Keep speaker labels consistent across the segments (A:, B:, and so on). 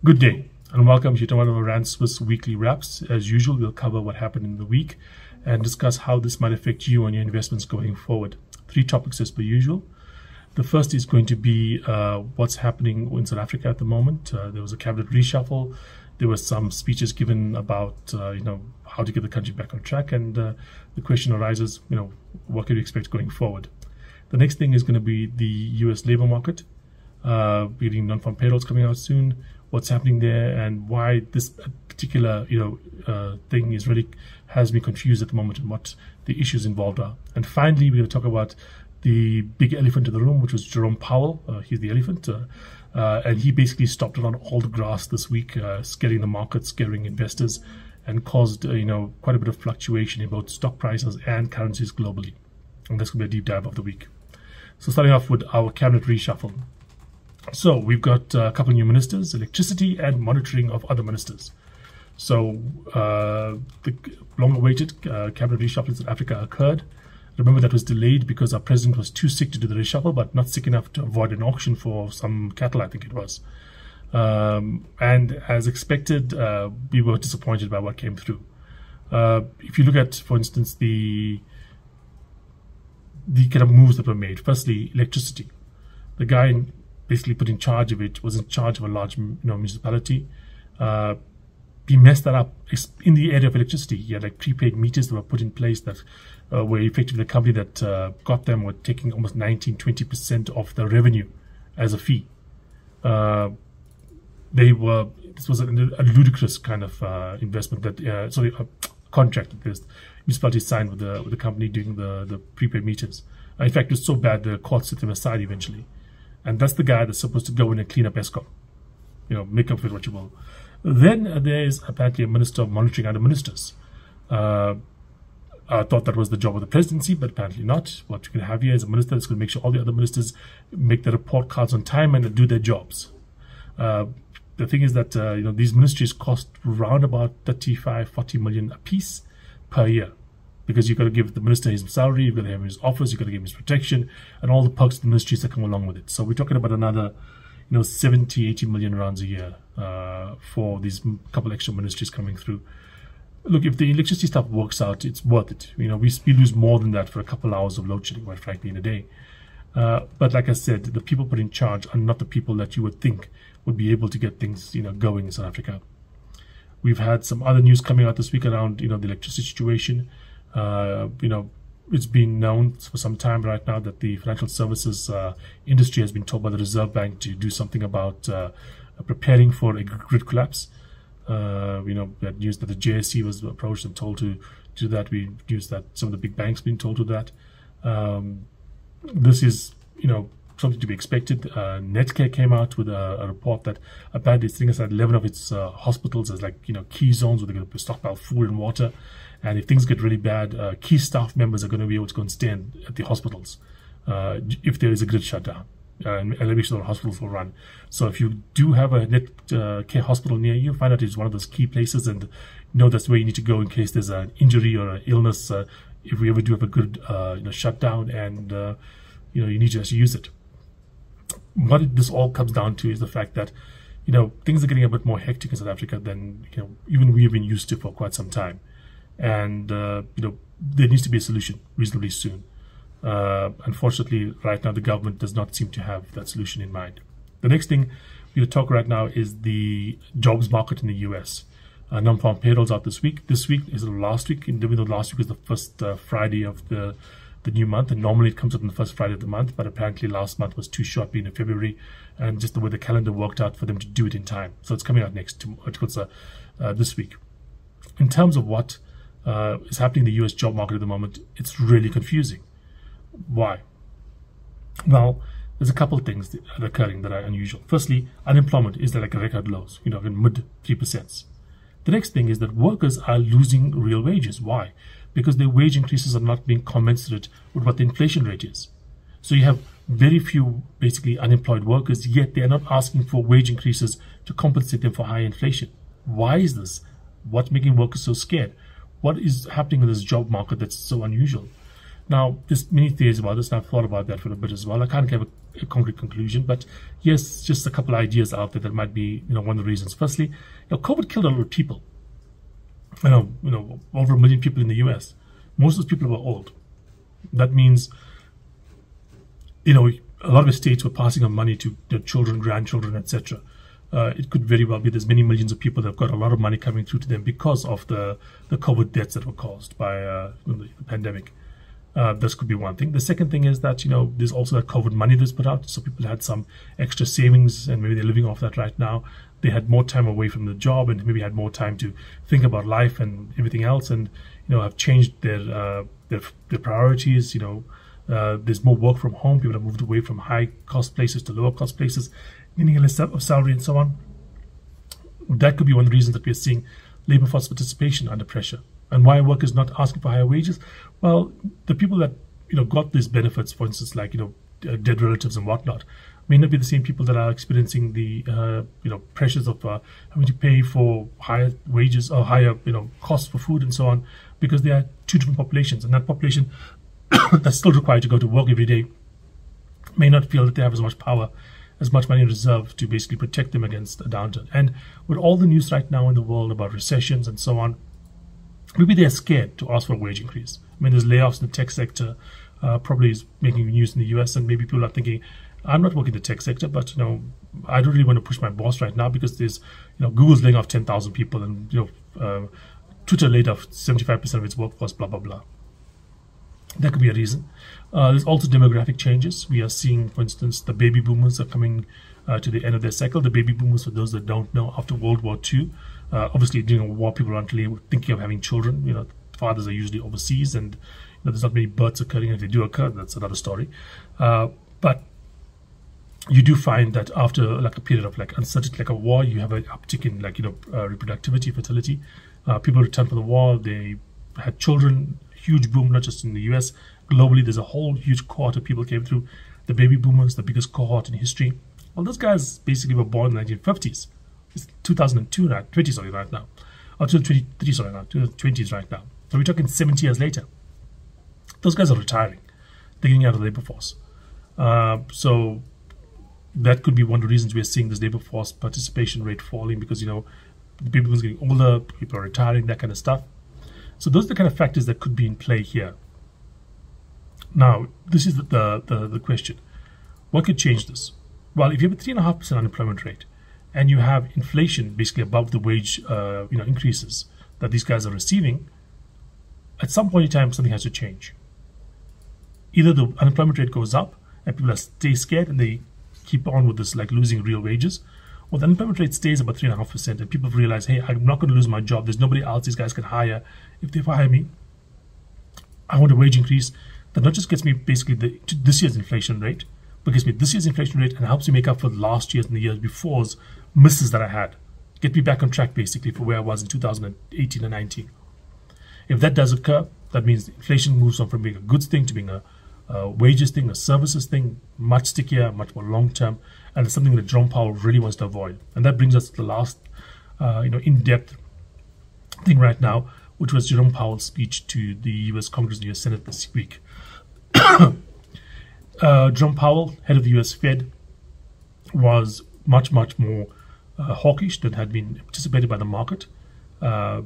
A: Good day and welcome to one of our Rand Swiss weekly wraps. As usual, we'll cover what happened in the week and discuss how this might affect you and your investments going forward. 3 topics as per usual. The first is going to be what's happening in South Africa at the moment. There was a cabinet reshuffle. There were some speeches given about how to get the country back on track, and the question arises, what can we expect going forward? The next thing is going to be the U.S. labor market. We're getting non-farm payrolls coming out soon. What's happening there and why this particular thing is really has me confused at the moment and what the issues involved are. And finally, we're going to talk about the big elephant in the room, which was Jerome Powell. He's the elephant, and he basically stopped it on all the grass this week, scaring the market, scaring investors, and caused quite a bit of fluctuation in both stock prices and currencies globally. And that's going to be a deep dive of the week. So starting off with our cabinet reshuffle. So we've got a couple of new ministers, electricity and monitoring of other ministers. So the long-awaited cabinet reshuffle in South Africa occurred. Remember, that was delayed because our president was too sick to do the reshuffle, but not sick enough to avoid an auction for some cattle, I think it was. And as expected, we were disappointed by what came through. If you look at, for instance, the kind of moves that were made. Firstly, electricity. The guy basically put in charge of it was in charge of a large municipality. He messed that up in the area of electricity. He had like prepaid meters that were put in place that were effectively the company that got them were taking almost 19-20% of the revenue as a fee. This was a ludicrous kind of investment that contract that this municipality signed with the company doing the prepaid meters. In fact, it was so bad the court set them aside eventually. And that's the guy that's supposed to go in and clean up ESCOM. Make up for it what you will. Then there is apparently a minister of monitoring other ministers. I thought that was the job of the presidency, but apparently not. What you can have here is a minister that's going to make sure all the other ministers make their report cards on time and do their jobs. The thing is that these ministries cost around about 35-40 million a piece per year. Because you've got to give the minister his salary, you've got to have his office, you've got to give him his protection, and all the perks of the ministries that come along with it. So we're talking about another, 70-80 million rands a year for these couple extra ministries coming through. Look, if the electricity stuff works out, it's worth it. We lose more than that for a couple hours of load shedding, quite frankly, in a day. But like I said, the people put in charge are not the people that you would think would be able to get things, going in South Africa. We've had some other news coming out this week around, the electricity situation. It's been known for some time right now that the financial services industry has been told by the Reserve Bank to do something about preparing for a grid collapse. That news that the JSE was approached and told to do that. We news that some of the big banks been told to do that. This is, something to be expected. Netcare came out with a report that apparently it's thinking that 11 of its hospitals as key zones where they're going to stockpile food and water. And if things get really bad, key staff members are going to be able to go and stay at the hospitals if there is a grid shutdown. And make sure the hospitals will run. So if you do have a Netcare hospital near you, find out it's one of those key places and that's where you need to go in case there's an injury or an illness. If we ever do have a good shutdown and you need to actually use it. What this all comes down to is the fact that things are getting a bit more hectic in South Africa than even we've been used to for quite some time. And there needs to be a solution reasonably soon. Unfortunately, right now the government does not seem to have that solution in mind. The next thing we'll talk right now is the jobs market in the US. Non-farm payrolls out this week. This week is the last week, even though last week was the first Friday of the new month, and normally it comes up on the first Friday of the month, but apparently last month was too short, being in February, and just the way the calendar worked out for them to do it in time. So it's coming out this week. In terms of what is happening in the US job market at the moment, it's really confusing. Why? Well, there's a couple of things that are occurring that are unusual. Firstly, unemployment is at record lows, in mid 3%. The next thing is that workers are losing real wages. Why? Because their wage increases are not being commensurate with what the inflation rate is. So you have very few basically unemployed workers, yet they are not asking for wage increases to compensate them for high inflation. Why is this? What's making workers so scared? What is happening in this job market that's so unusual? Now, there's many theories about this, and I've thought about that for a bit as well. I can't give a a concrete conclusion, but yes, just a couple of ideas out there that might be, one of the reasons. Firstly, COVID killed a lot of people. Over 1 million people in the US. Most of those people were old. That means, a lot of the states were passing on money to their children, grandchildren, etc. It could very well be there's many millions of people that have got a lot of money coming through to them because of the COVID deaths that were caused by the pandemic. This could be one thing. The second thing is that, there's also that COVID money that's put out. So people had some extra savings and maybe they're living off that right now. They had more time away from the job and maybe had more time to think about life and everything else, and, have changed their priorities. There's more work from home. People have moved away from high cost places to lower cost places, meaning less of salary and so on. That could be one of the reasons that we're seeing labor force participation under pressure. And why workers not asking for higher wages? Well, the people that got these benefits, for instance, like dead relatives and whatnot, may not be the same people that are experiencing the pressures of having to pay for higher wages or higher costs for food and so on, because they are two different populations, and that population that's still required to go to work every day may not feel that they have as much power, as much money in reserve to basically protect them against a downturn. And with all the news right now in the world about recessions and so on, maybe they're scared to ask for a wage increase. I mean, there's layoffs in the tech sector, probably is making news in the US, and maybe people are thinking, I'm not working in the tech sector, but I don't really want to push my boss right now because there's Google's laying off 10,000 people, and Twitter laid off 75% of its workforce, blah blah blah. That could be a reason. There's also demographic changes. We are seeing, for instance, the baby boomers are coming to the end of their cycle. The baby boomers, for those that don't know, after World War II, obviously during a war, people aren't really thinking of having children. Fathers are usually overseas, and there's not many births occurring. If they do occur, that's another story. But you do find that after like a period of like uncertainty, like a war, you have an uptick in reproductivity, fertility. People return from the war, they had children, huge boom, not just in the US, globally. There's a whole huge cohort of people came through. The baby boomers, the biggest cohort in history. Well, those guys basically were born in the 1950s. It's 2002 now, 20 sorry right now, or 2023 sorry now, 2020s right now. So we're talking 70 years later. Those guys are retiring. They're getting out of the labor force. So that could be one of the reasons we're seeing this labor force participation rate falling, because the baby boomers getting older, people are retiring, that kind of stuff. So those are the kind of factors that could be in play here. Now, this is the question. What could change this? Well, if you have a 3.5% unemployment rate and you have inflation basically above the wage increases that these guys are receiving, at some point in time something has to change. Either the unemployment rate goes up and people stay scared and they keep on with this like losing real wages, or the unemployment rate stays about 3.5% and people realize, hey, I'm not going to lose my job. There's nobody else these guys can hire. If they fire me, I want a wage increase that not just gets me basically this year's inflation rate, but gets me this year's inflation rate and helps me make up for last year's and the years before's misses that I had. Get me back on track basically for where I was in 2018 and 19. If that does occur, that means inflation moves on from being a goods thing to being a wages thing, a services thing, much stickier, much more long term, and it's something that Jerome Powell really wants to avoid. And that brings us to the last, in-depth thing right now, which was Jerome Powell's speech to the U.S. Congress and the U.S. Senate this week. Jerome Powell, head of the U.S. Fed, was much more hawkish than had been anticipated by the market,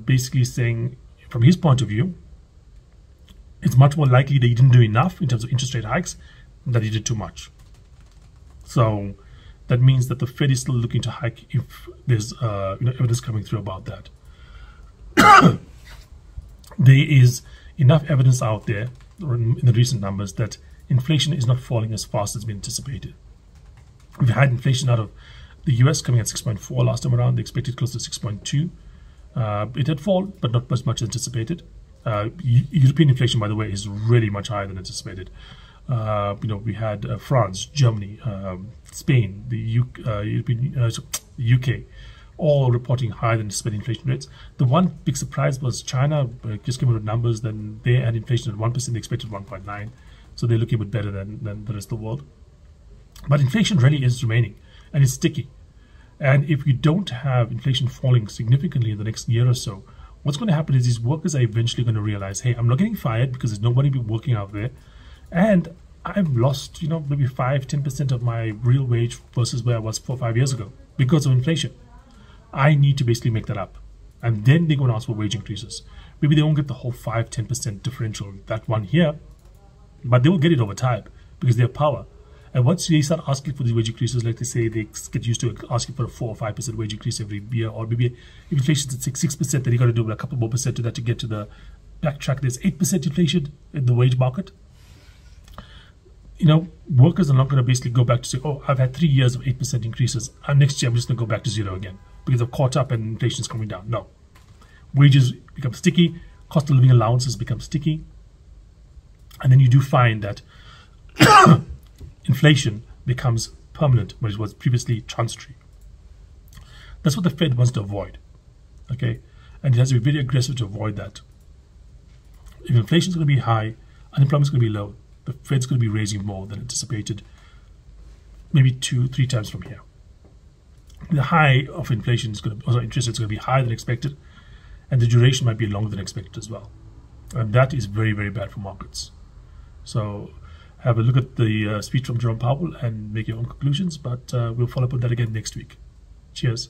A: basically saying, from his point of view, it's much more likely that he didn't do enough in terms of interest rate hikes than that he did too much. So that means that the Fed is still looking to hike if there's evidence coming through about that. There is enough evidence out there in the recent numbers that inflation is not falling as fast as been anticipated. We've had inflation out of the US coming at 6.4 last time around. They expected close to 6.2. It had fallen, but not as much as anticipated. European inflation, by the way, is really much higher than anticipated. We had France, Germany, Spain, the UK, all reporting higher than anticipated inflation rates. The one big surprise was China just came out with numbers. Then they had inflation at 1%. They expected 1.9%. So they're looking a bit better than the rest of the world. But inflation really is remaining, and it's sticky. And if we don't have inflation falling significantly in the next year or so, what's going to happen is these workers are eventually going to realize, hey, I'm not getting fired because there's nobody working out there. And I've lost, maybe 5-10% of my real wage versus where I was 4 or 5 years ago because of inflation. I need to basically make that up. And then they're going to ask for wage increases. Maybe they won't get the whole 5-10% differential, that one here, but they will get it over time because they have power. And once they start asking for these wage increases, like they say, they get used to asking for a 4 or 5% wage increase every year, or maybe if inflation's at 6%, then you got to do a couple more percent to that to get to the backtrack. There's 8% inflation in the wage market. Workers are not going to basically go back to say, oh, I've had 3 years of 8% increases, and next year I'm just going to go back to zero again because I've caught up and inflation's coming down. No. Wages become sticky, cost of living allowances become sticky, and then you do find that inflation becomes permanent when it was previously transitory. That's what the Fed wants to avoid, okay? And it has to be very aggressive to avoid that. If inflation is going to be high, unemployment is going to be low, the Fed's going to be raising more than anticipated, maybe 2-3 times from here. The high of inflation is going to, also interest rates are going to be higher than expected, and the duration might be longer than expected as well. And that is very, very bad for markets. So have a look at the speech from Jerome Powell and make your own conclusions, but we'll follow up on that again next week. Cheers.